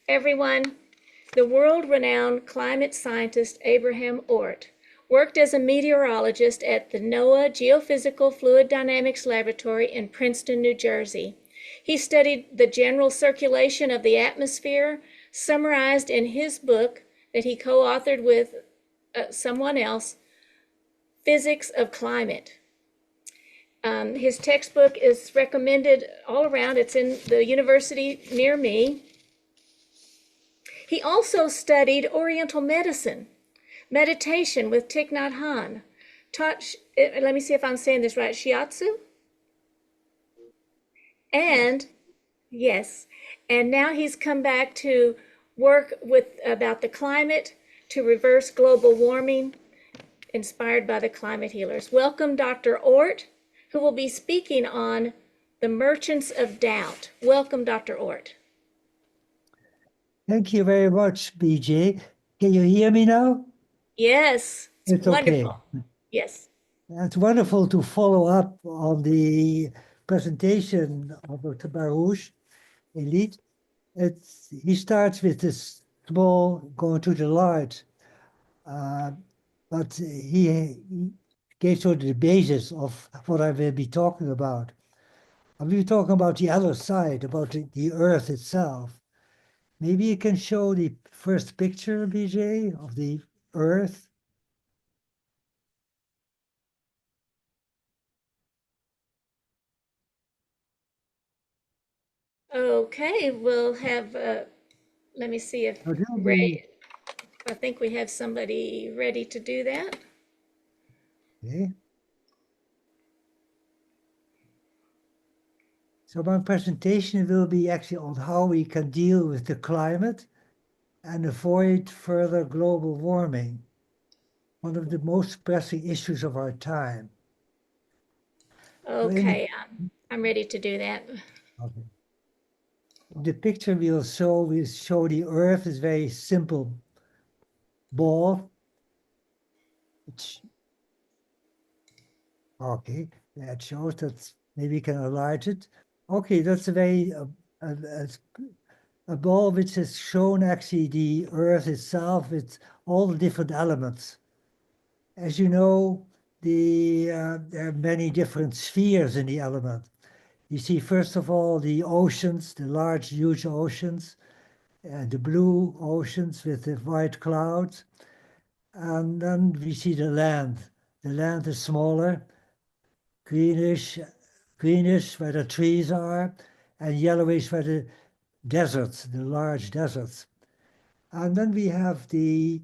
Everyone, the world-renowned climate scientist Abraham Oort worked as a meteorologist at the NOAA Geophysical Fluid Dynamics Laboratory in Princeton, New Jersey. He studied the general circulation of the atmosphere, summarized in his book that he co-authored with someone else, Physics of Climate. His textbook is recommended all around. It's in the university near me. He also studied Oriental medicine, meditation with Thich Nhat Hanh, taught, let me see if I'm saying this right, shiatsu? And, yes, and now he's come back to work with about the climate to reverse global warming, inspired by the climate healers. Welcome, Dr. Oort, who will be speaking on the merchants of doubt. Welcome, Dr. Oort. Thank you very much, BJ. Can you hear me now? Yes, it's wonderful. Okay. Yes. It's wonderful to follow up on the presentation of Dr. Barouche, Elite. He starts with this small, going to the large, but he gave sort of the basis of what I will be talking about. I will be talking about the other side, about the Earth itself. Maybe you can show the first picture, BJ, of the Earth. Okay, we'll have, let me see if Ray, I think we have somebody ready to do that. Okay. So my presentation will be actually on how we can deal with the climate and avoid further global warming, one of the most pressing issues of our time. Okay, I'm ready to do that. Okay. The picture we'll show the Earth is very simple ball. Okay, that shows that maybe we can enlarge it. Okay, that's a very a ball which has shown actually the Earth itself with all the different elements. As you know, there are many different spheres in the element. You see, first of all, the oceans, the large, huge oceans, the blue oceans with the white clouds. And then we see the land. The land is smaller, greenish where the trees are, and yellowish where the deserts, the large deserts. And then we have the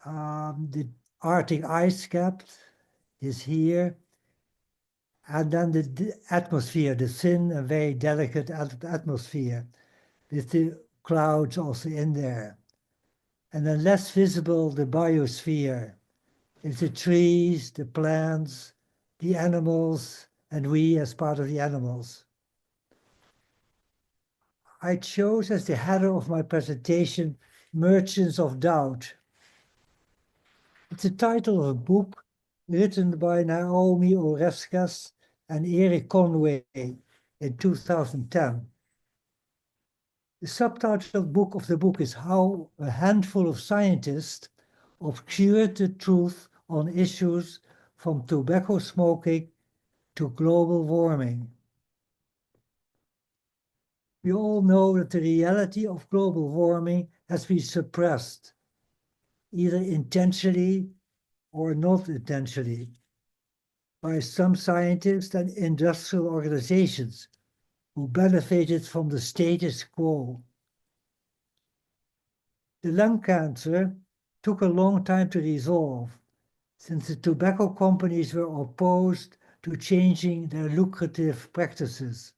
Arctic ice cap is here, and then the atmosphere, the thin and very delicate atmosphere, with the clouds also in there. And then less visible, the biosphere. It's the trees, the plants, the animals, and we as part of the animals. I chose as the header of my presentation, Merchants of Doubt. It's the title of a book written by Naomi Oreskes and Eric Conway in 2010. The subtitle of the book is How a Handful of Scientists Obscured the Truth on Issues from Tobacco Smoking to Global Warming. We all know that the reality of global warming has been suppressed, either intentionally or not intentionally, by some scientists and industrial organizations who benefited from the status quo. The lung cancer took a long time to resolve, since the tobacco companies were opposed to changing their lucrative practices.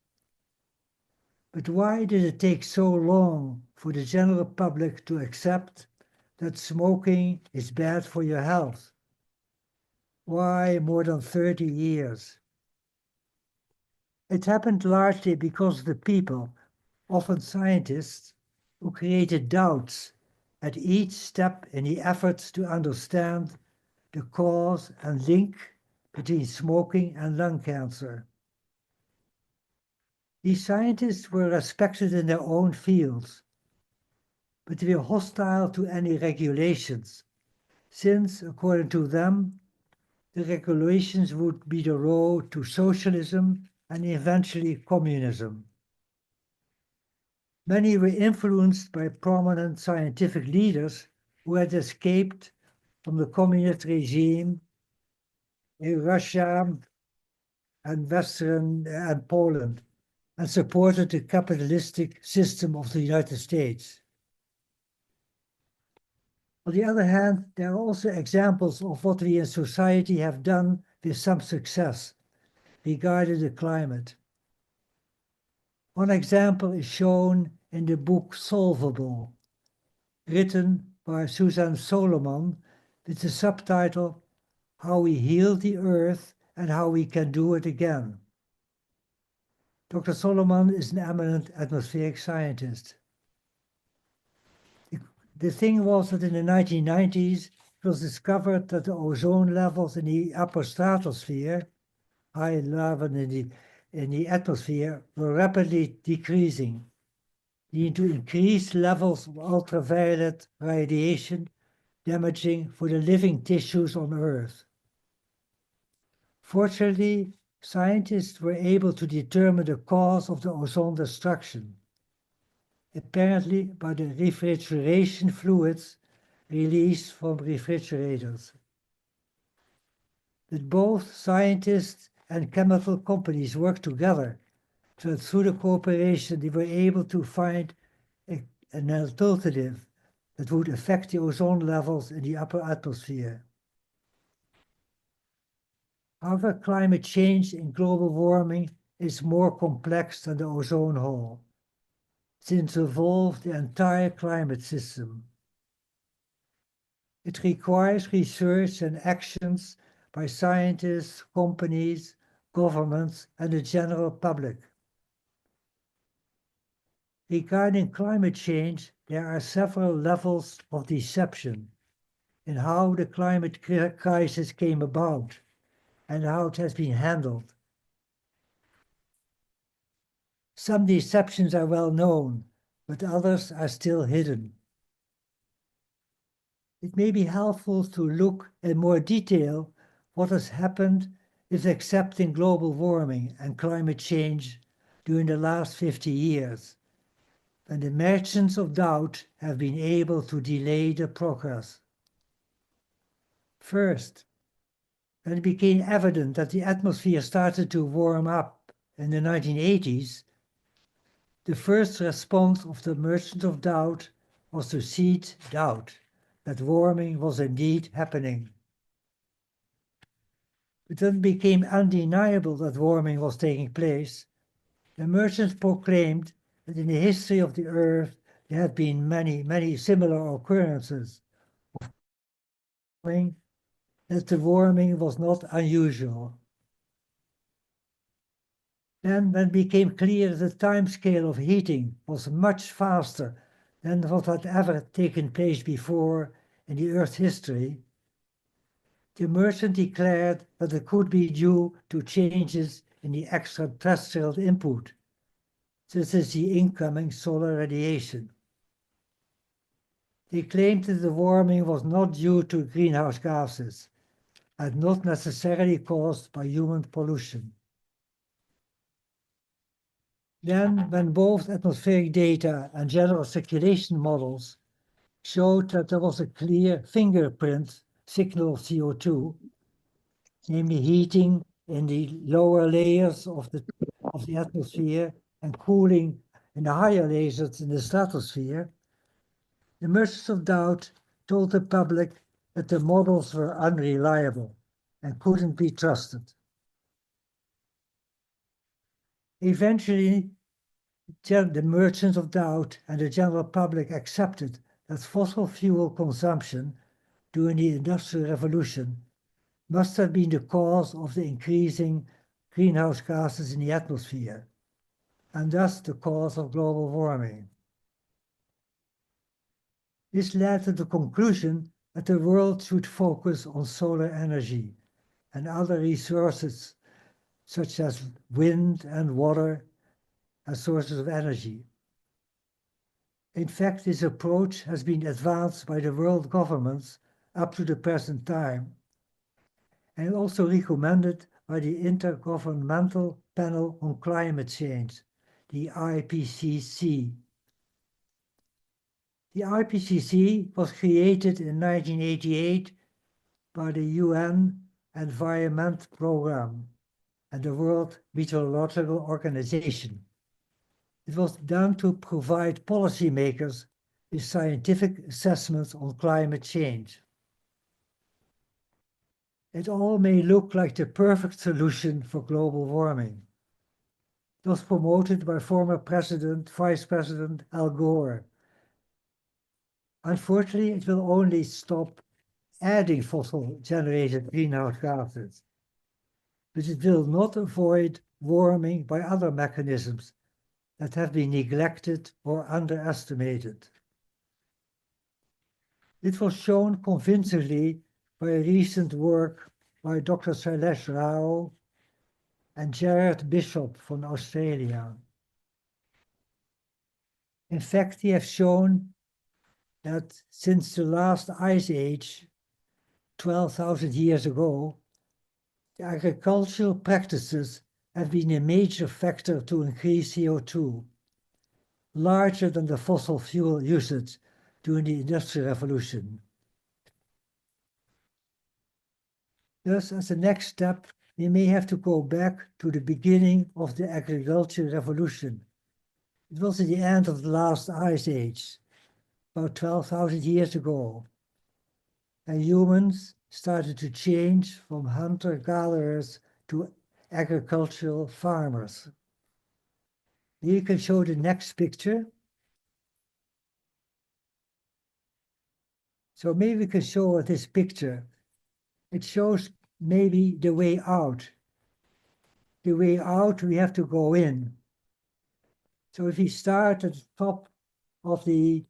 But why did it take so long for the general public to accept that smoking is bad for your health? Why more than 30 years? It happened largely because of the people, often scientists, who created doubts at each step in the efforts to understand the cause and link between smoking and lung cancer. These scientists were respected in their own fields, but they were hostile to any regulations, since, according to them, the regulations would be the road to socialism and eventually communism. Many were influenced by prominent scientific leaders who had escaped from the communist regime in Russia and Western and Poland, and supported the capitalistic system of the United States. On the other hand, there are also examples of what we in society have done with some success regarding the climate. One example is shown in the book Solvable, written by Susan Solomon with the subtitle How We Healed the Earth and How We Can Do It Again. Dr. Solomon is an eminent atmospheric scientist. The thing was that in the 1990s, it was discovered that the ozone levels in the upper stratosphere, high level in the atmosphere, were rapidly decreasing, leading to increased levels of ultraviolet radiation damaging for the living tissues on Earth. Fortunately, scientists were able to determine the cause of the ozone destruction, apparently by the refrigeration fluids released from refrigerators. But both scientists and chemical companies worked together, so through the cooperation they were able to find an alternative that would affect the ozone levels in the upper atmosphere. However, climate change and global warming is more complex than the ozone hole, since it involves the entire climate system. It requires research and actions by scientists, companies, governments, and the general public. Regarding climate change, there are several levels of deception in how the climate crisis came about and how it has been handled. Some deceptions are well known, but others are still hidden. It may be helpful to look in more detail what has happened with accepting global warming and climate change during the last 50 years, when the merchants of doubt have been able to delay the progress. First, when it became evident that the atmosphere started to warm up in the 1980s, the first response of the merchants of doubt was to seed doubt that warming was indeed happening. But when it became undeniable that warming was taking place, the merchants proclaimed that in the history of the Earth there had been many similar occurrences of warming, that the warming was not unusual. Then, when it became clear that the time scale of heating was much faster than what had ever taken place before in the Earth's history, the merchant declared that it could be due to changes in the extraterrestrial input, such as the incoming solar radiation. They claimed that the warming was not due to greenhouse gases and not necessarily caused by human pollution. Then, when both atmospheric data and general circulation models showed that there was a clear fingerprint signal of CO2, namely heating in the lower layers of the atmosphere and cooling in the higher layers in the stratosphere, the merchants of doubt told the public that the models were unreliable and couldn't be trusted. Eventually, the merchants of doubt and the general public accepted that fossil fuel consumption during the Industrial Revolution must have been the cause of the increasing greenhouse gases in the atmosphere, and thus the cause of global warming. This led to the conclusion that the world should focus on solar energy and other resources such as wind and water as sources of energy. In fact, this approach has been advanced by the world governments up to the present time, and also recommended by the Intergovernmental Panel on Climate Change, the IPCC. The IPCC was created in 1988 by the UN Environment Programme and the World Meteorological Organization. It was done to provide policymakers with scientific assessments on climate change. It all may look like the perfect solution for global warming. It was promoted by former Vice President Al Gore. Unfortunately, it will only stop adding fossil-generated greenhouse gases, but it will not avoid warming by other mechanisms that have been neglected or underestimated. It was shown convincingly by recent work by Dr. Sailesh Rao and Jared Bishop from Australia. In fact, they have shown that since the last ice age, 12,000 years ago, the agricultural practices have been a major factor to increase CO2, larger than the fossil fuel usage during the Industrial Revolution. Thus, as a next step, we may have to go back to the beginning of the Agricultural Revolution. It was at the end of the last ice age, about 12,000 years ago, and humans started to change from hunter-gatherers to agricultural farmers. Here you can show the next picture. So maybe we can show this picture. It shows maybe the way out. The way out, we have to go in. So if we start at the top of the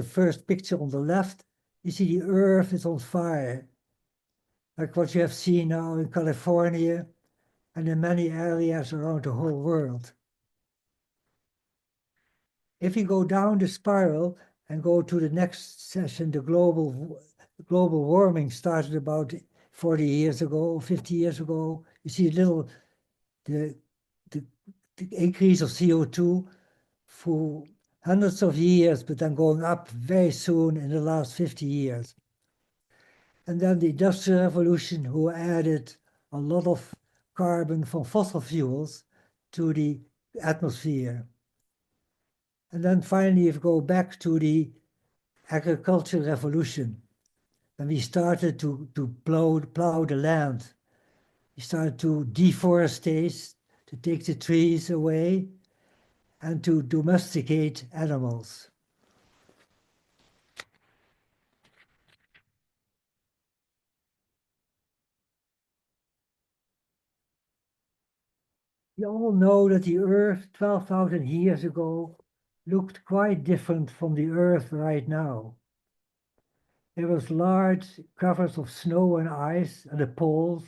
first picture on the left, you see the earth is on fire, like what you have seen now in California and in many areas around the whole world. If we go down the spiral and go to the next session, the global warming started about 40 years ago, 50 years ago. You see the increase of CO2 for hundreds of years, but then going up very soon in the last 50 years. And then the Industrial Revolution, who added a lot of carbon from fossil fuels to the atmosphere. And then finally, if we go back to the Agricultural Revolution, and we started to plow the land. We started to deforestate, to take the trees away, and to domesticate animals. We all know that the Earth 12,000 years ago looked quite different from the Earth right now. There was large covers of snow and ice at the poles,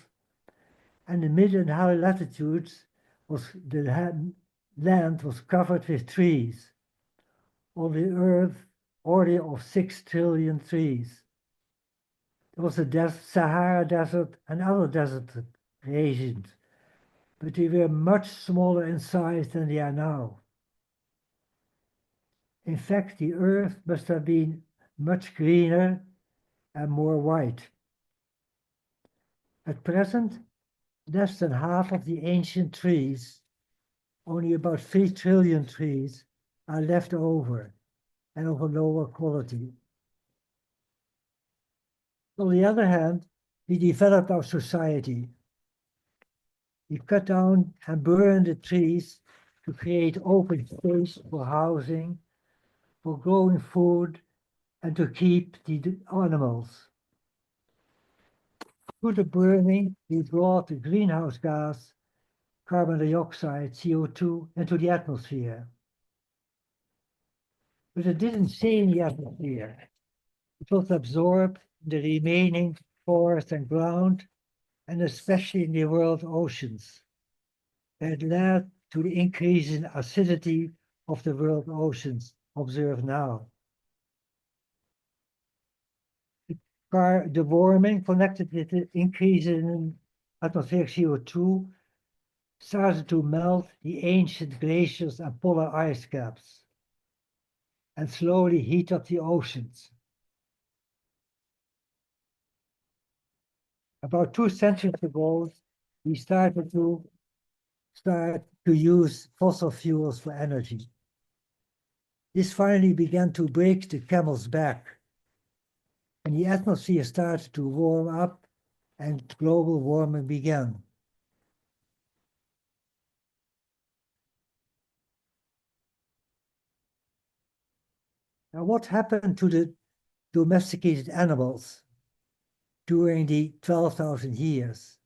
and the mid and high latitudes the land was covered with trees. On the Earth, order of 6 trillion trees. There was a Sahara Desert and other desert regions, but they were much smaller in size than they are now. In fact, the Earth must have been much greener and more white. At present, less than half of the ancient trees, only about 3 trillion trees, are left over and of a lower quality. On the other hand, we developed our society. We cut down and burn the trees to create open space for housing, for growing food, and to keep the animals. Through the burning, we brought the greenhouse gas, carbon dioxide, CO2, into the atmosphere. But it didn't stay in the atmosphere. It was absorbed in the remaining forest and ground, and especially in the world oceans. That led to the increase in acidity of the world oceans observed now. The warming connected with the increase in atmospheric CO2 started to melt the ancient glaciers and polar ice caps and slowly heat up the oceans. About 2 centuries ago, we started to use fossil fuels for energy. This finally began to break the camel's back, and the atmosphere started to warm up and global warming began. Now, what happened to the domesticated animals during the 12,000 years?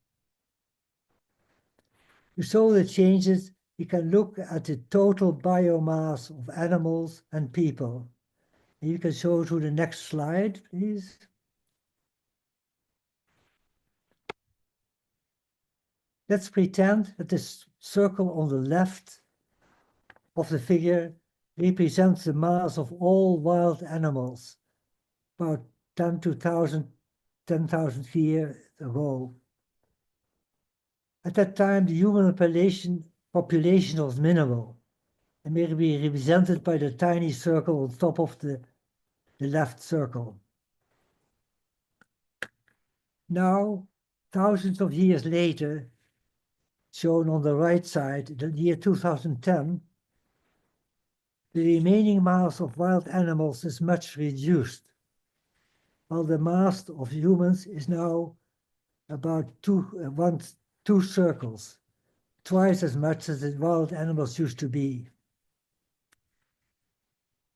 To show the changes, we can look at the total biomass of animals and people. And you can show to the next slide, please. Let's pretend that this circle on the left of the figure represents the mass of all wild animals, about 10,000 years ago. At that time, the human population was minimal and may be represented by the tiny circle on top of the left circle. Now, thousands of years later, shown on the right side, the year 2010, the remaining mass of wild animals is much reduced, while the mass of humans is now about two circles, twice as much as the wild animals used to be.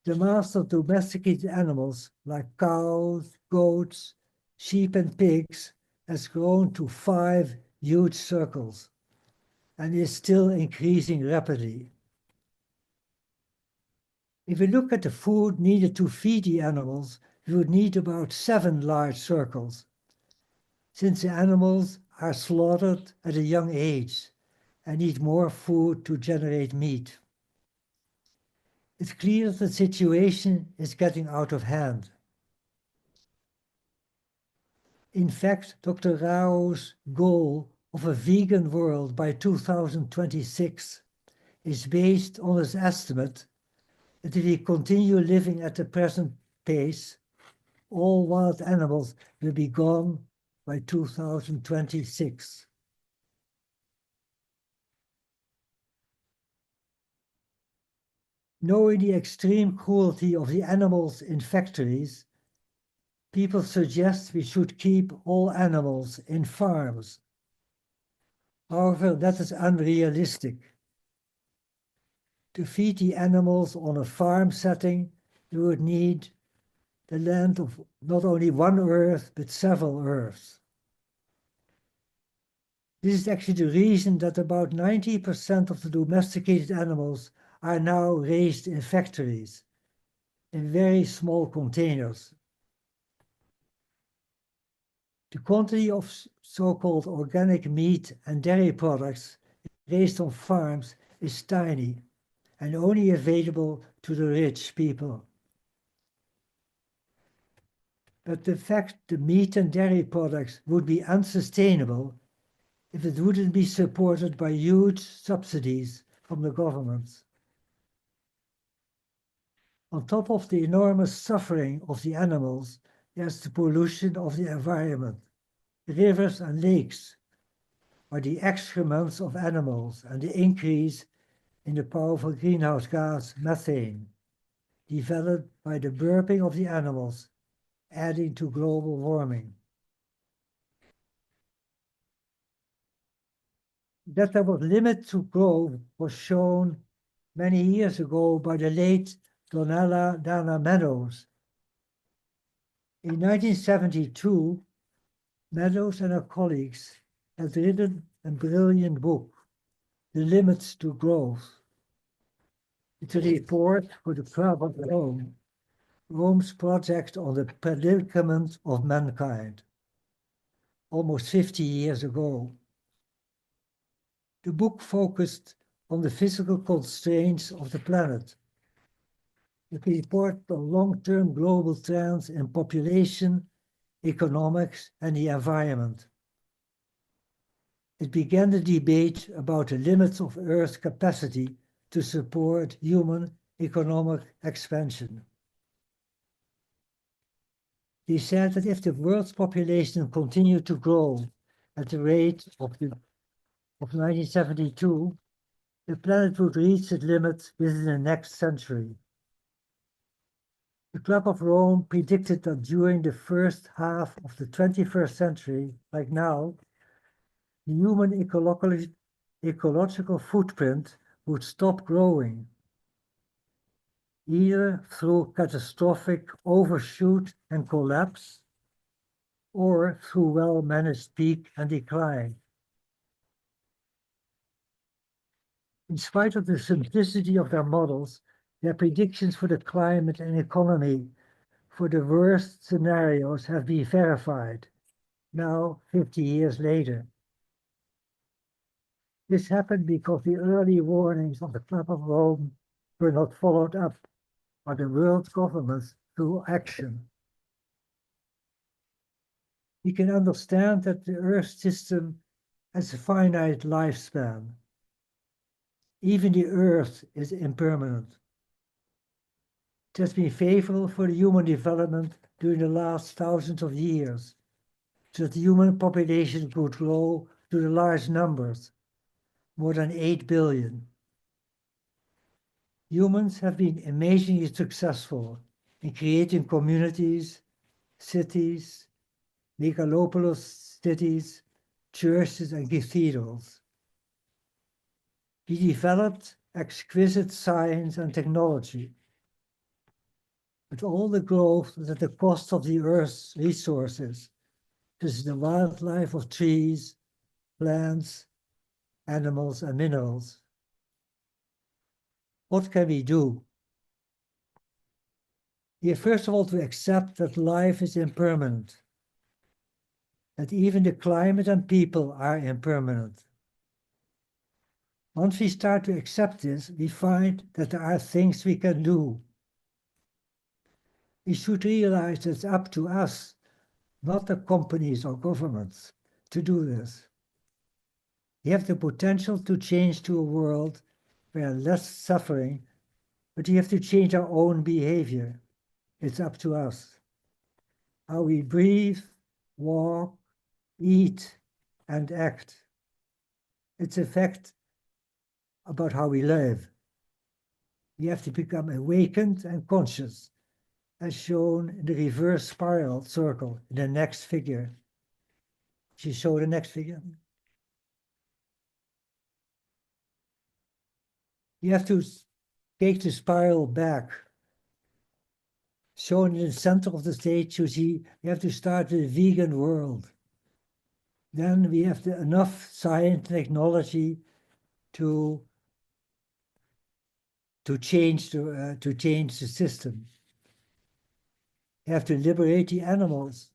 The mass of domesticated animals like cows, goats, sheep, and pigs has grown to 5 huge circles and is still increasing rapidly. If we look at the food needed to feed the animals, we would need about 7 large circles, since the animals are slaughtered at a young age and need more food to generate meat. It's clear that the situation is getting out of hand. In fact, Dr. Rao's goal of a vegan world by 2026 is based on his estimate that if we continue living at the present pace, all wild animals will be gone by 2026. Knowing the extreme cruelty of the animals in factories, people suggest we should keep all animals in farms. However, that is unrealistic. To feed the animals on a farm setting, you would need the land of not only one earth, but several earths. This is actually the reason that about 90% of the domesticated animals are now raised in factories, in very small containers. The quantity of so-called organic meat and dairy products raised on farms is tiny and only available to the rich people. But the fact the meat and dairy products would be unsustainable if it wouldn't be supported by huge subsidies from the governments. On top of the enormous suffering of the animals, there's the pollution of the environment. Rivers and lakes are the excrements of animals and the increase in the powerful greenhouse gas methane developed by the burping of the animals, adding to global warming. That there was limit to growth was shown many years ago by the late Donna Meadows. In 1972, Meadows and her colleagues had written a brilliant book, The Limits to Growth. It's a report for the Club of Rome, Rome's project on the predicament of mankind, almost 50 years ago. The book focused on the physical constraints of the planet It reported on long-term global trends in population, economics, and the environment. It began the debate about the limits of Earth's capacity to support human economic expansion. He said that if the world's population continued to grow at the rate of 1972, the planet would reach its limits within the next century. The Club of Rome predicted that during the first half of the 21st century, like now, the human ecological footprint would stop growing, either through catastrophic overshoot and collapse, or through well-managed peak and decline. In spite of the simplicity of their models, their predictions for the climate and economy for the worst scenarios have been verified, now 50 years later. This happened because the early warnings of the Club of Rome were not followed up by the world governments through action. We can understand that the Earth system has a finite lifespan. Even the Earth is impermanent. It has been favorable for the human development during the last thousands of years, so that the human population could grow to the large numbers, more than 8 billion. Humans have been amazingly successful in creating communities, cities, megalopolis cities, churches, and cathedrals. We developed exquisite science and technology, but all the growth is at the cost of the Earth's resources. This is the wildlife of trees, plants, animals, and minerals. What can we do? We have first of all to accept that life is impermanent, that even the climate and people are impermanent. Once we start to accept this, we find that there are things we can do. We should realize that it's up to us, not the companies or governments, to do this. We have the potential to change to a world where less suffering, but we have to change our own behavior. It's up to us. How we breathe, walk, eat, and act. It's a fact about how we live. We have to become awakened and conscious, as shown in the reverse spiral circle in the next figure. She showed the next figure. You have to take the spiral back. Shown in the center of the stage, you see, we have to start with a vegan world. Then we have enough science and technology to change the system. You have to liberate the animals,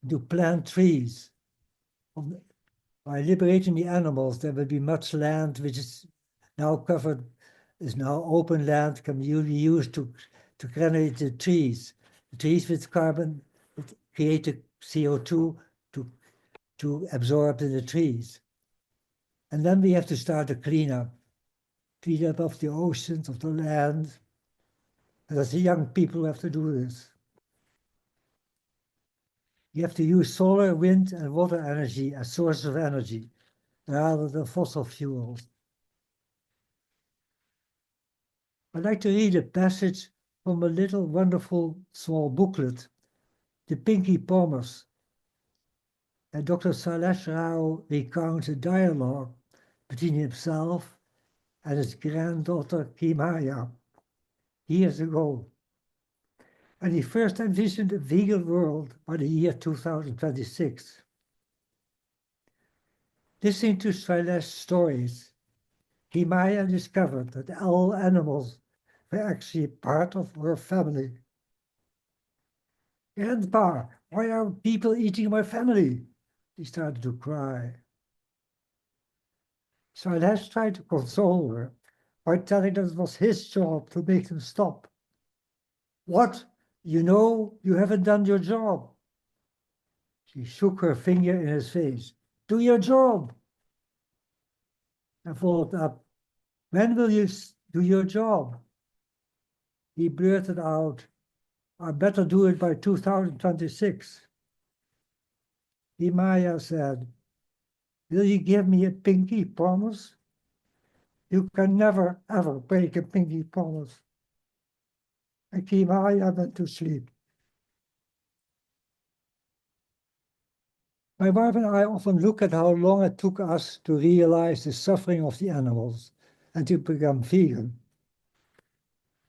to plant trees. By liberating the animals, there will be much land which is now covered, is now open land, can be used to generate the trees. The trees with carbon create the CO2 to absorb in the trees. And then we have to start a cleanup of the oceans, of the land. And as the young people have to do this. You have to use solar, wind, and water energy as sources of energy, rather than fossil fuels. I'd like to read a passage from a little wonderful small booklet, The Pinky Promise. And Dr. Sailesh Rao recounts a dialogue between himself and his granddaughter Kimaya years ago. And he first envisioned a vegan world by the year 2026. Listening to Sailesh's stories, Kimaya discovered that all animals were actually part of her family. Grandpa, why are people eating my family? She started to cry. Sailesh tried to console her by telling that it was his job to make them stop. What? You know, you haven't done your job. She shook her finger in his face. Do your job. And followed up, when will you do your job? He blurted out, I better do it by 2026. Maya said, will you give me a pinky promise? You can never, ever break a pinky promise. And Maya went to sleep. My wife and I often look at how long it took us to realize the suffering of the animals and to become vegan.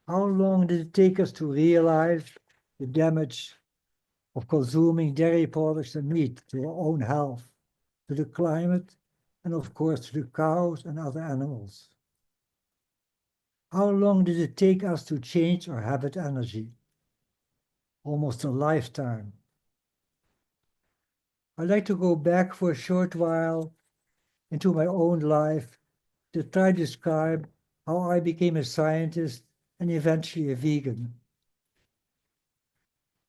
How long did it take us to realize the damage of consuming dairy products and meat to our own health, to the climate, and of course to the cows and other animals? How long did it take us to change our habit energy? Almost a lifetime. I'd like to go back for a short while into my own life to try to describe how I became a scientist and eventually a vegan.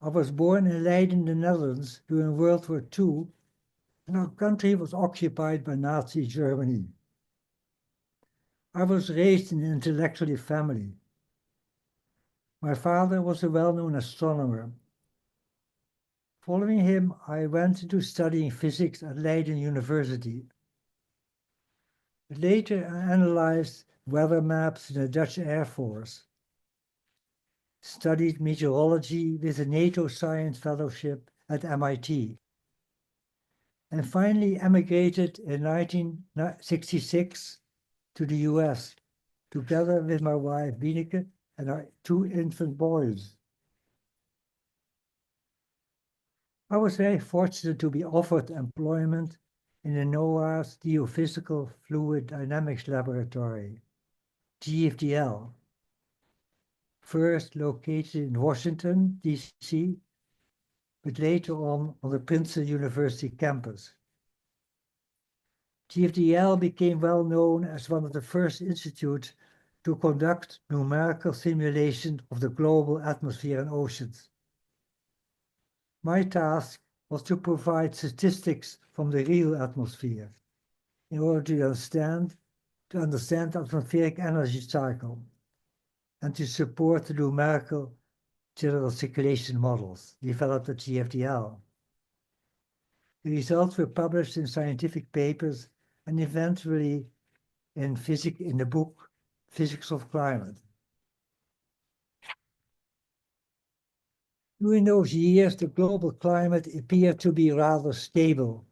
I was born in Leiden, the Netherlands, during World War II, and our country was occupied by Nazi Germany. I was raised in an intellectual family. My father was a well-known astronomer. Following him, I went into studying physics at Leiden University. Later, I analyzed weather maps in the Dutch Air Force, studied meteorology with a NATO Science Fellowship at MIT, and finally emigrated in 1966 to the US, together with my wife Wieneke and our 2 infant boys. I was very fortunate to be offered employment in the NOAA's Geophysical Fluid Dynamics Laboratory, GFDL, first located in Washington, D.C., but later on the Princeton University campus. GFDL became well known as one of the first institutes to conduct numerical simulation of the global atmosphere and oceans. My task was to provide statistics from the real atmosphere in order to understand the atmospheric energy cycle and to support the numerical general circulation models developed at GFDL. The results were published in scientific papers and eventually in the book Physics of Climate. During those years, the global climate appeared to be rather stable,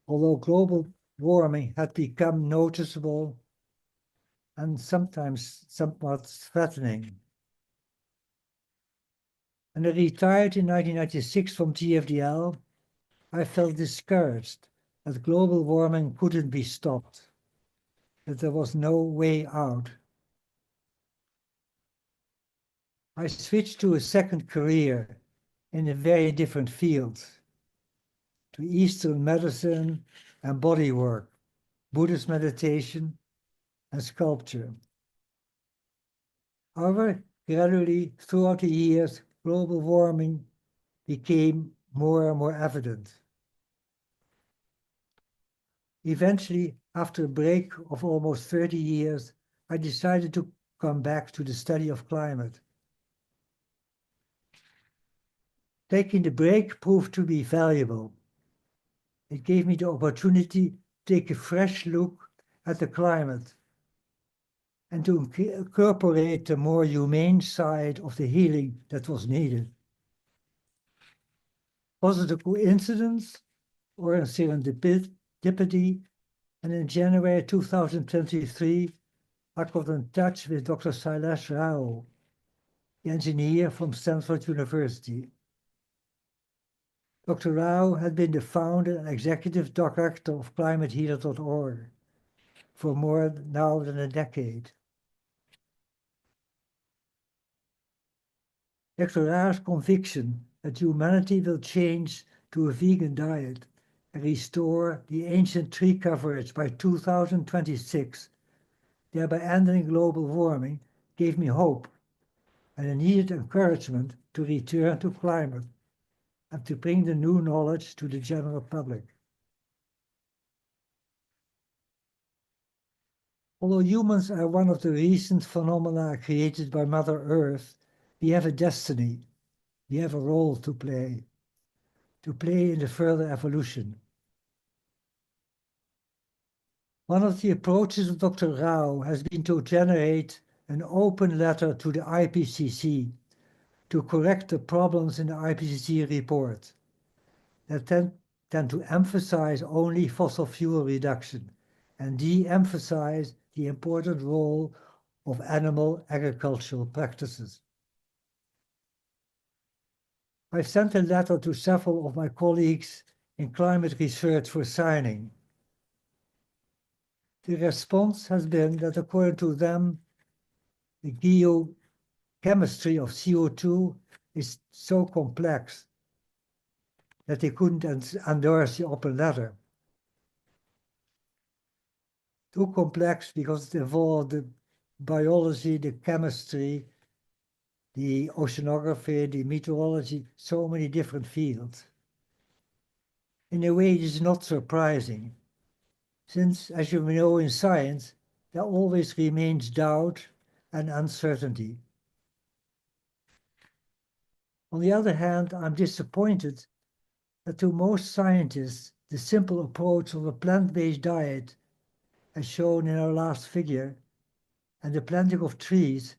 although global warming had become noticeable and sometimes somewhat threatening. When I retired in 1996 from GFDL, I felt discouraged that global warming couldn't be stopped, that there was no way out. I switched to a second career in a very different field, to Eastern medicine and body work, Buddhist meditation, and sculpture. However, gradually, throughout the years, global warming became more and more evident. Eventually, after a break of almost 30 years, I decided to come back to the study of climate. Taking the break proved to be valuable. It gave me the opportunity to take a fresh look at the climate and to incorporate the more humane side of the healing that was needed. Was it a coincidence or a serendipity? And in January 2023, I got in touch with Dr. Sailesh Rao, the engineer from Stanford University. Dr. Rao had been the founder and executive director of ClimateHealer.org for more now than a decade. Dr. Rao's conviction that humanity will change to a vegan diet and restore the ancient tree coverage by 2026, thereby ending global warming, gave me hope. and a needed encouragement to return to climate and to bring the new knowledge to the general public. Although humans are one of the recent phenomena created by Mother Earth, we have a destiny, we have a role to play in the further evolution. One of the approaches of Dr. Rao has been to generate an open letter to the IPCC to correct the problems in the IPCC report that tend to emphasize only fossil fuel reduction and de-emphasize the important role of animal agricultural practices. I've sent a letter to several of my colleagues in climate research for signing. The response has been that according to them, the geochemistry of CO2 is so complex that they couldn't endorse the open letter. Too complex because it involved the biology, the chemistry, the oceanography, the meteorology, so many different fields. In a way, it is not surprising, since, as you know in science, there always remains doubt and uncertainty. On the other hand, I'm disappointed that to most scientists, the simple approach of a plant-based diet, as shown in our last figure, and the planting of trees,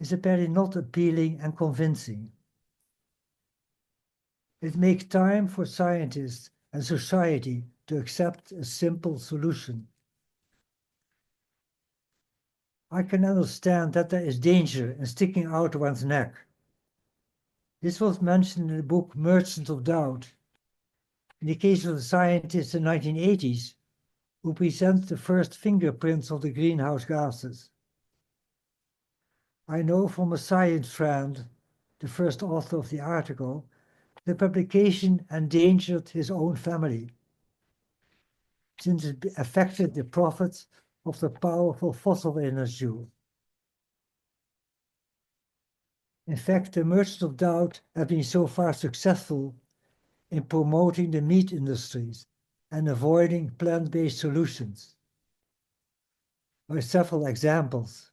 is apparently not appealing and convincing. It makes time for scientists and society to accept a simple solution. I can understand that there is danger in sticking out one's neck. This was mentioned in the book Merchants of Doubt. In the case of the scientists in the 1980s, who present the first fingerprints of the greenhouse gases. I know from a science friend, the first author of the article, the publication endangered his own family, since it affected the profits of the powerful fossil industry. In fact, the Merchants of Doubt have been so far successful in promoting the meat industries and avoiding plant-based solutions. By several examples,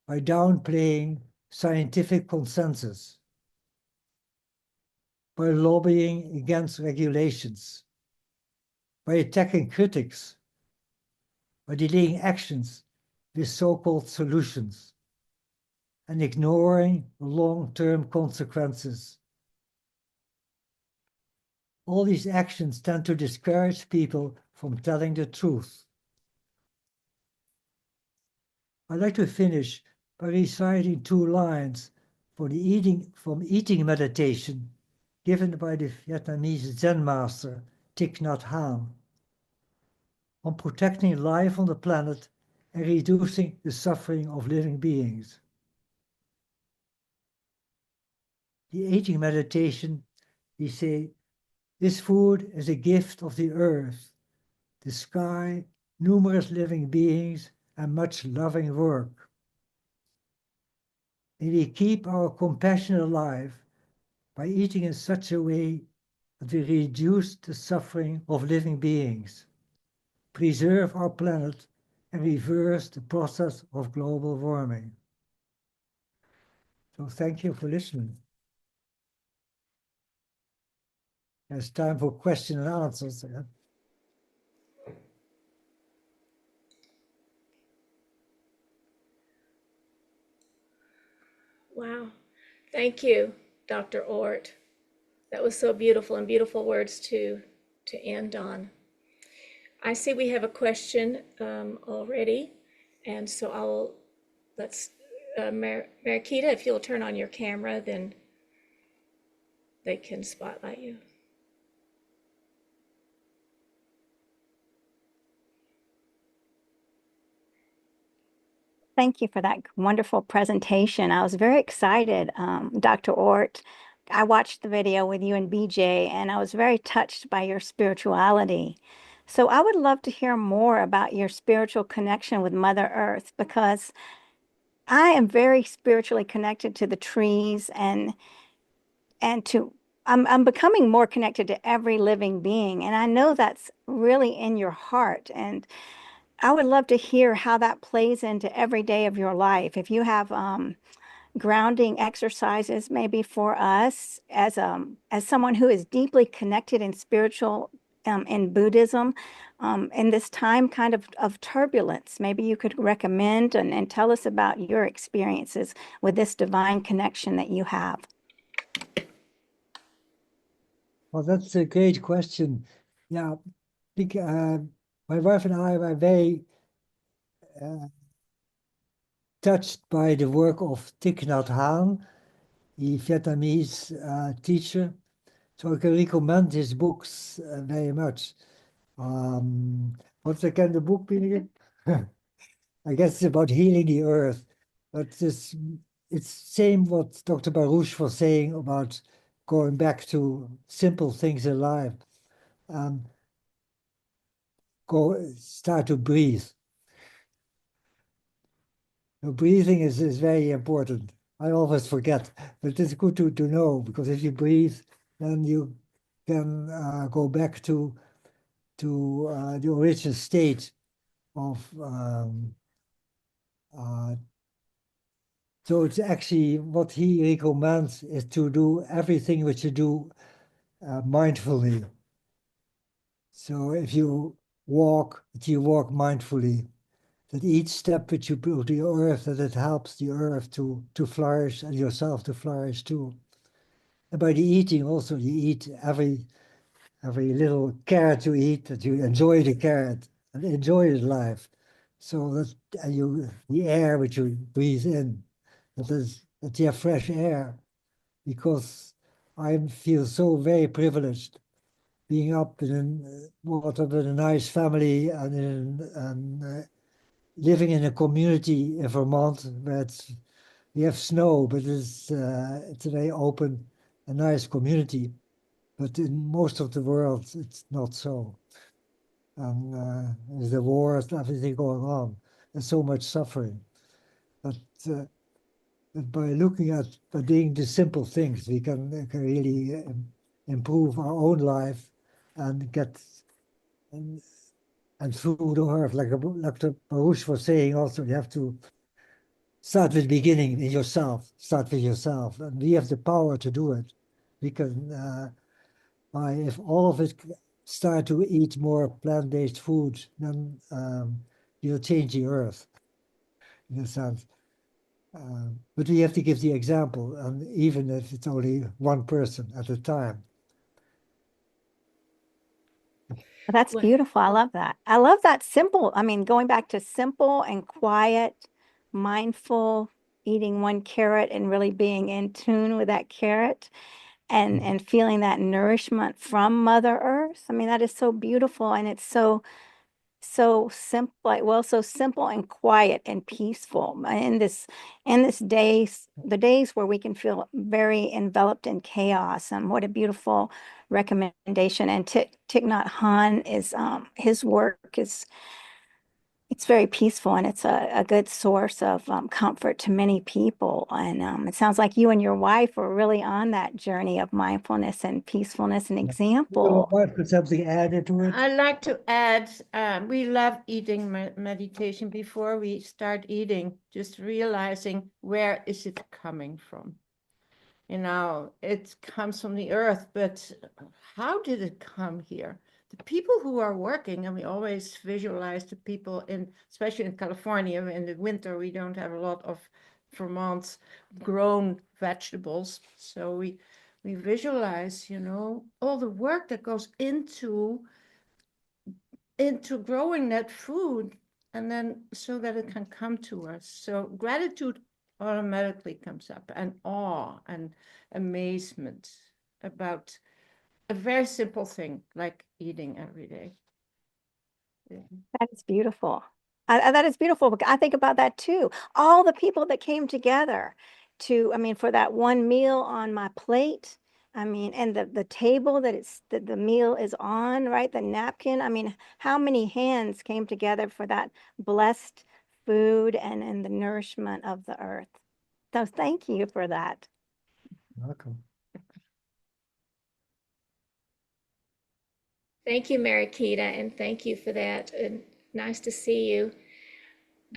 by downplaying scientific consensus, by lobbying against regulations, by attacking critics, by delaying actions with so-called solutions, and ignoring long-term consequences. All these actions tend to discourage people from telling the truth. I'd like to finish by reciting 2 lines from eating meditation given by the Vietnamese Zen master Thich Nhat Hanh on protecting life on the planet and reducing the suffering of living beings. The eating meditation, we say, this food is a gift of the earth, the sky, numerous living beings, and much loving work. May we keep our compassion alive by eating in such a way that we reduce the suffering of living beings, preserve our planet, and reverse the process of global warming. So thank you for listening. It's time for question and answers. Wow. Thank you, Dr. Oort. That was so beautiful, and beautiful words to end on. I see we have a question already, and so let's, Marikita, if you'll turn on your camera, then they can spotlight you. Thank you for that wonderful presentation. I was very excited, Dr. Oort. I watched the video with you and BJ, and I was very touched by your spirituality. So I would love to hear more about your spiritual connection with Mother Earth, because I am very spiritually connected to the trees and to I'm becoming more connected to every living being. And I know that's really in your heart. And I would love to hear how that plays into every day of your life. If you have grounding exercises maybe for us as someone who is deeply connected in spiritual in Buddhism in this time kind of turbulence. Maybe you could recommend and tell us about your experiences with this divine connection that you have. Well, that's a great question. Yeah, I think my wife and I were very uh, touched by the work of Thich Nhat Hanh, the Vietnamese teacher. So I can recommend his books very much. What's again the book being? I guess it's about healing the earth, but it's same what Dr. Baruch was saying about going back to simple things in life. Um, start to breathe. So breathing is very important. I always forget, but it's good to know, because if you breathe, then you can go back to the original state of so it's actually what he recommends is to do everything which you do mindfully. So if you walk, that you walk mindfully, that each step which you put to the earth, that it helps the earth to flourish and yourself to flourish too. And by the eating also, you eat every little carrot you eat, that you enjoy the carrot and enjoy the life. So that the air which you breathe in, that you have fresh air, because I feel so very privileged being up brought up in a nice family and living in a community in Vermont where we have snow, but it's a very open and nice community. But in most of the world, it's not so. And there's the wars, everything going on. There's so much suffering. But by looking at by doing the simple things, we can really improve our own life and get and through the earth, like Dr. Baruch was saying. Also, you have to start with the beginning in yourself. Start with yourself, and we have the power to do it. We can, if all of us start to eat more plant-based food, then you'll change the earth in a sense. But we have to give the example, and even if it's only one person at a time. That's beautiful. I love that. I love that simple. I mean, going back to simple and quiet, mindful, eating one carrot and really being in tune with that carrot and feeling that nourishment from Mother Earth. I mean, that is so beautiful, and it's so simple, like, well, so simple and quiet and peaceful in this days, the days where we can feel very enveloped in chaos. And what a beautiful recommendation. And Thich Nhat Hanh is his work is it's very peaceful, and it's a good source of comfort to many people. And it sounds like you and your wife were really on that journey of mindfulness and peacefulness and example. What could something added to it? I'd like to add, we love eating meditation before we start eating, just realizing where is it coming from. You know, it comes from the earth, but how did it come here? The people who are working, and we always visualize the people especially in California, in the winter, we don't have a lot of Vermont grown vegetables. So we visualize, you know, all the work that goes into growing that food, and then so that it can come to us. So gratitude automatically comes up, and awe and amazement about a very simple thing like eating every day. Yeah. That is beautiful. That is beautiful. Because I think about that too. All the people that came together I mean, for that one meal on my plate. I mean, and the table that the meal is on, right? The napkin. I mean, how many hands came together for that blessed food and in the nourishment of the earth. So thank you for that. Welcome. Thank you, Marikita, and thank you for that. And nice to see you.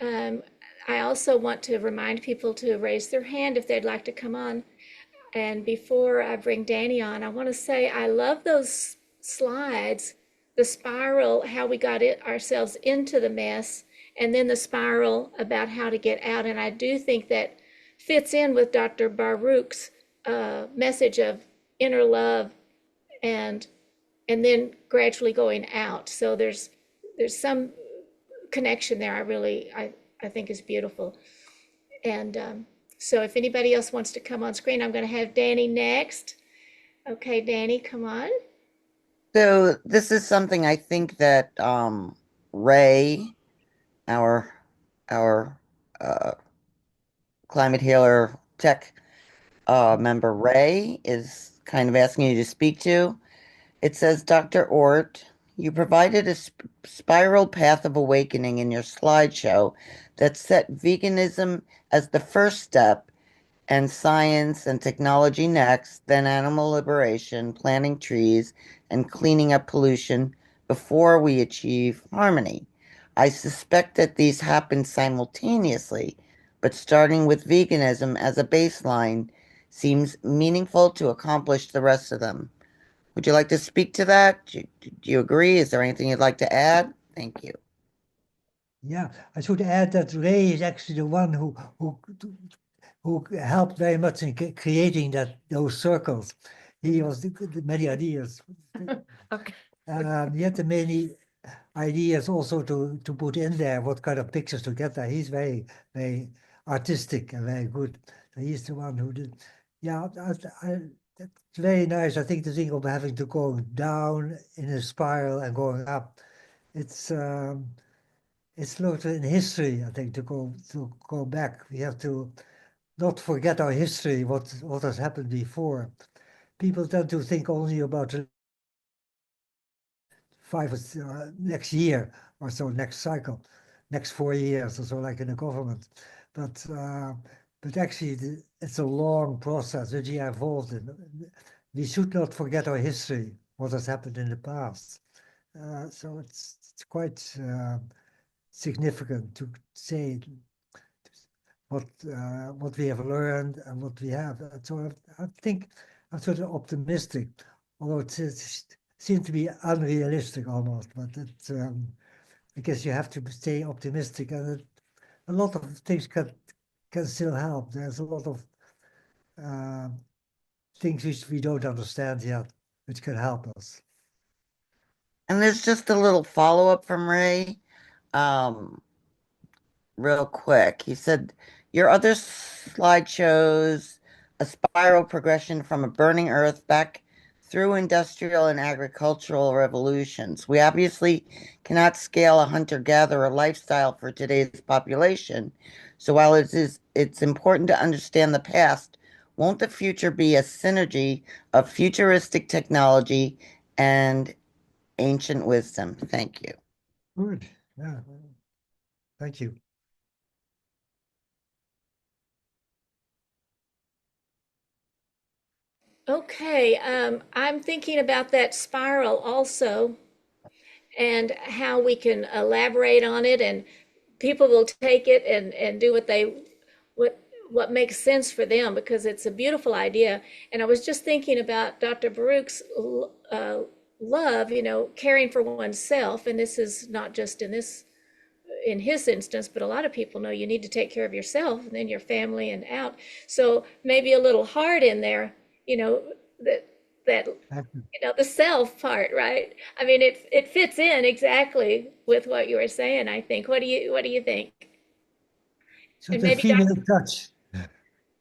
I also want to remind people to raise their hand if they'd like to come on. And before I bring Danny on, I want to say I love those slides, the spiral, how we got ourselves into the mess, and then the spiral about how to get out. And I do think that fits in with Dr. Baruch's message of inner love and then gradually going out. So there's some connection there. I think is beautiful. And so if anybody else wants to come on screen, I'm going to have Danny next. Okay, Danny, come on. So this is something I think that Ray, our climate healer tech member Ray, is kind of asking you to speak to. It says, Dr. Oort, you provided a spiral path of awakening in your slideshow that set veganism as the first step and science and technology next, then animal liberation, planting trees, and cleaning up pollution before we achieve harmony. I suspect that these happen simultaneously, but starting with veganism as a baseline seems meaningful to accomplish the rest of them. Would you like to speak to that? Do you agree? Is there anything you'd like to add? Thank you. Yeah, I should add that Ray is actually the one who helped very much in creating those circles. He was the many ideas. Okay. He had the many ideas also to put in there what kind of pictures to get there. He's very artistic and very good. So he's the one who did. Yeah, that's very nice. I think the thing of having to go down in a spiral and going up, it's looked in history. I think to go back, we have to not forget our history, what has happened before. People tend to think only about next year or so, next cycle, next 4 years or so, like in the government. But actually, it's a long process that we are involved in. We should not forget our history, what has happened in the past. So it's quite significant to say what we have learned and what we have. So I think I'm sort of optimistic, although it seems to be unrealistic almost. But I guess you have to stay optimistic, and a lot of things can still help. There's a lot of things which we don't understand yet, which can help us. And there's just a little follow-up from Ray. Real quick. He said, your other slide shows a spiral progression from a burning earth back through industrial and agricultural revolutions. We obviously cannot scale a hunter-gatherer lifestyle for today's population. So while it's important to understand the past, won't the future be a synergy of futuristic technology and ancient wisdom? Thank you. Good. Yeah. Thank you. Okay, I'm thinking about that spiral also and how we can elaborate on it, and people will take it and do what makes sense for them, because it's a beautiful idea. And I was just thinking about Dr. Baruch's love, caring for oneself, and this is not just in his instance, but a lot of people know you need to take care of yourself and then your family and out. So maybe a little heart in there, that the self part, right? I mean, it fits in exactly with what you were saying, I think. What do you think? So And the maybe female touch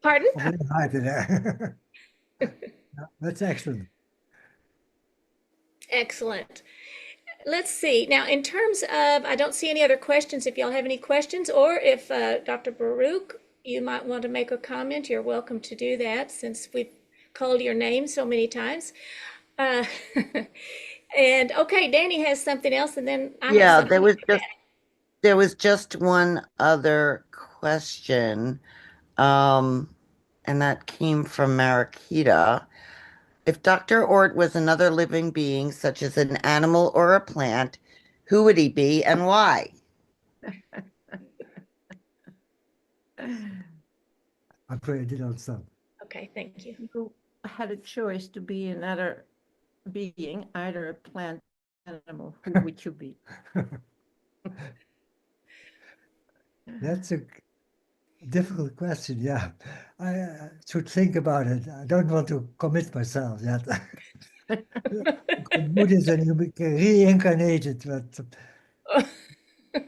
pardon? of the heart there. That's excellent. Excellent. Let's see. Now, in terms of, I don't see any other questions. If y'all have any questions, or if Dr. Baruch, you might want to make a comment, you're welcome to do that, since we've called your name so many times. And okay, Danny has something else, and then I have something. there was just one other question, and that came from Marakita. If Dr. Ort was another living being, such as an animal or a plant, who would he be and why? I'm afraid I did not understand. Okay, thank you. You had a choice to be another being, either a plant or animal, who would you be? That's a difficult question, yeah. I should think about it. I don't want to commit myself yet. Buddhism, you can reincarnate it, but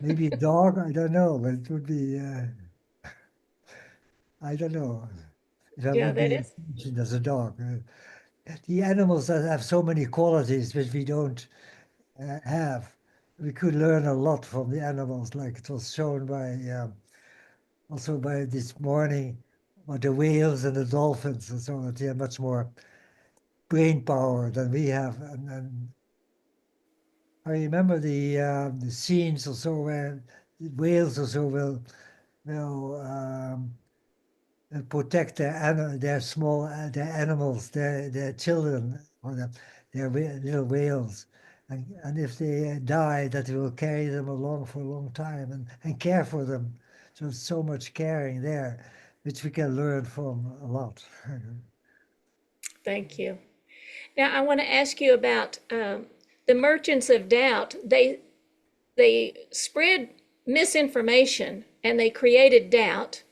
maybe a dog, I don't know, but it would be, I don't know, if I Yeah, would that be is. mentioned as a dog. The animals that have so many qualities which we don't have. We could learn a lot from the animals, like it was shown by also by this morning, about the whales and the dolphins, and so that they have much more brain power than we have. And I remember the scenes also where the whales also will protect their small their animals, their children, or their little whales. And if they die, that they will carry them along for a long time and care for them. So there's so much caring there, which we can learn from a lot. Thank you. Now, I want to ask you about the merchants of doubt. They spread misinformation and they created doubt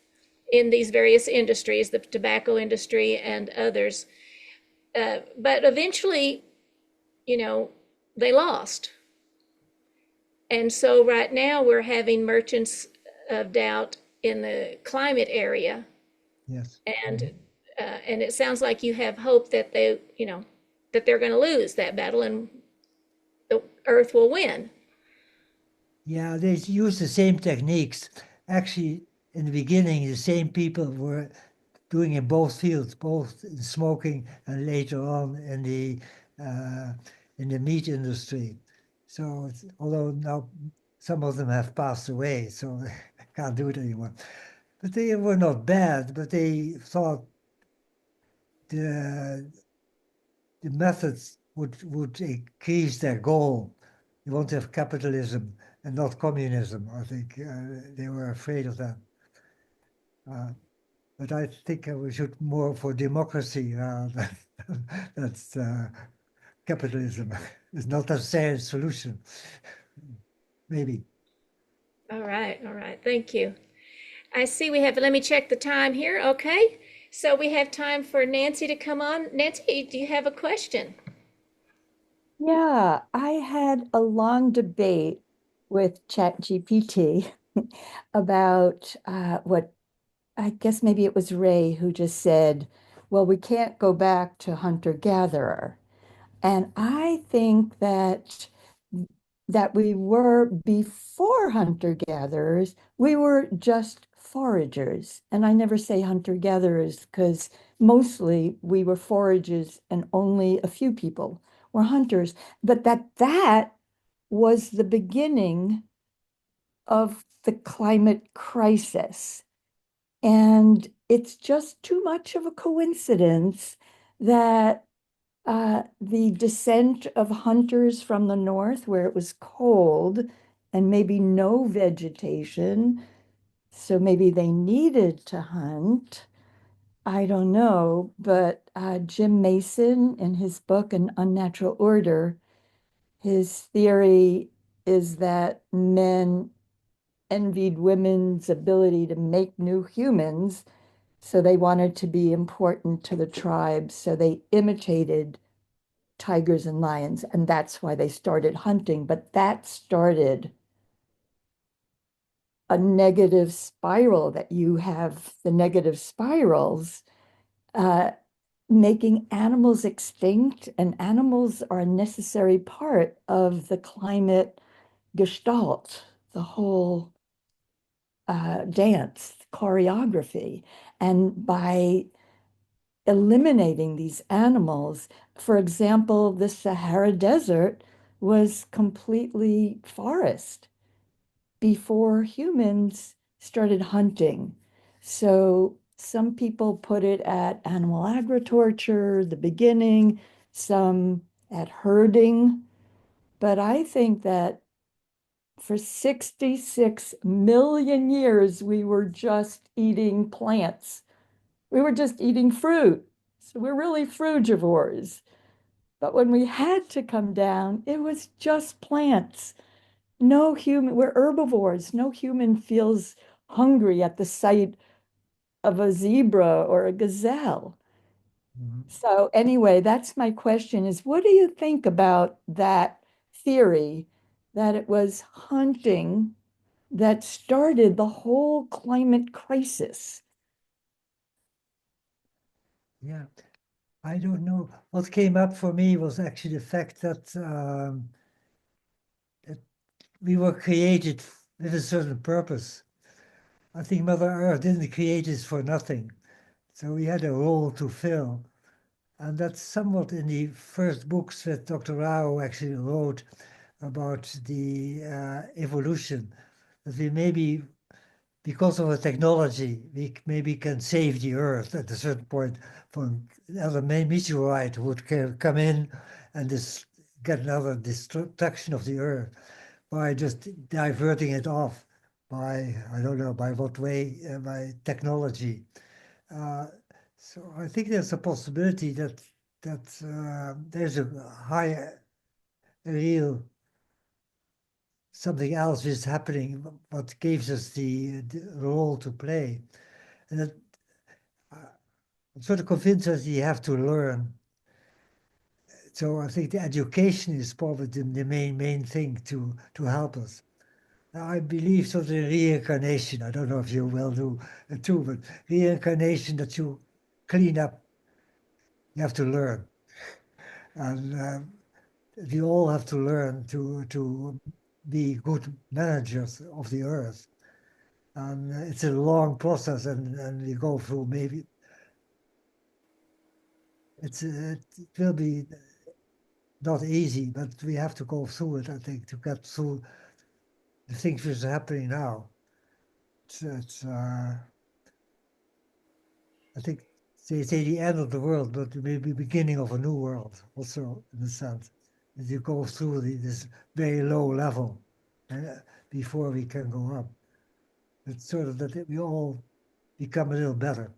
in these various industries, the tobacco industry and others. But eventually, you know, they lost. And so right now we're having merchants of doubt in the climate area. Yes. And it sounds like you have hope that that they're going to lose that battle and the earth will win. Yeah, they use the same techniques. Actually, in the beginning, the same people were doing in both fields, both in smoking and later on uh, in the meat industry. So, although now some of them have passed away, so they can't do it anymore. But they were not bad, but they thought the the methods would increase their goal. They want to have capitalism and not communism. I think they were afraid of that. But I think we should more for democracy that's capitalism. It's not necessarily a solution. Maybe. All right, all right. Thank you. I see we have, let me check the time here. Okay. So we have time for Nancy to come on. Nancy, do you have a question? Yeah, I had a long debate with ChatGPT about what I guess maybe it was Ray who just said, well, we can't go back to hunter-gatherer. And I think that we were before hunter-gatherers, we were just foragers. And I never say hunter-gatherers because mostly we were foragers and only a few people were hunters. But that was the beginning of the climate crisis. And it's just too much of a coincidence that the descent of hunters from the north, where it was cold and maybe no vegetation, so maybe they needed to hunt. I don't know, but Jim Mason, in his book, An Unnatural Order, his theory is that men envied women's ability to make new humans, so they wanted to be important to the tribe, so they imitated tigers and lions, and that's why they started hunting. But that started a negative spiral that you have the negative spirals, uh, making animals extinct, and animals are a necessary part of the climate gestalt, the whole dance, choreography. And by eliminating these animals, for example, the Sahara Desert was completely forest. before humans started hunting. So some people put it at animal agriculture, the beginning, some at herding. But I think that for 66 million years, we were just eating plants. We were just eating fruit. So we're really frugivores. But when we had to come down, it was just plants. No human, we're herbivores. No human feels hungry at the sight of a zebra or a gazelle. So anyway, that's my question is what do you think about that theory that it was hunting that started the whole climate crisis? Yeah, I don't know. What came up for me was actually the fact that we were created with a certain purpose. I think Mother Earth didn't create us for nothing. So we had a role to fill. And that's somewhat in the first books that Dr. Rao actually wrote about the evolution, that we maybe, because of the technology, we maybe can save the Earth at a certain point from another meteorite would come in and get another destruction of the Earth by just diverting it off by, I don't know, by what way, by technology. So I think there's a possibility that there's a high, real something else is happening, what gives us the role to play, and that I'm sort of convinced that you have to learn. So I think the education is probably the main thing to help us. Now, I believe sort of in reincarnation. I don't know if you will do it too, but reincarnation that you clean up, you have to learn. And we all have to learn to be good managers of the earth. And it's a long process, and we go through maybe it will be not easy, but we have to go through it, I think, to get through the things which are happening now. I think they say the end of the world, but maybe beginning of a new world, also in a sense. That you go through this very low level before we can go up. It's sort of that we all become a little better.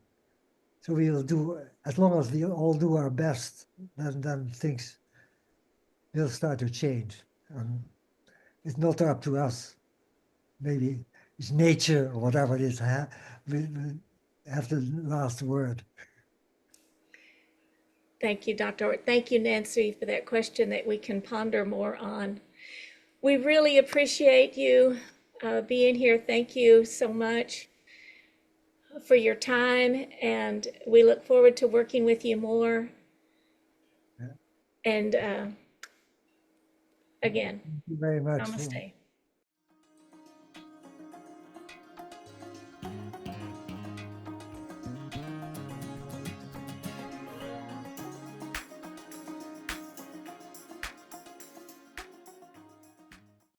So we will do, as long as we all do our best, then things will start to change. And it's not up to us. Maybe it's nature or whatever it is, we have the last word. Thank you, Dr. Oort. Thank you, Nancy, for that question that we can ponder more on. We really appreciate you being here. Thank you so much for your time, and we look forward to working with you more. Yeah. And again, Thank you very much. namaste.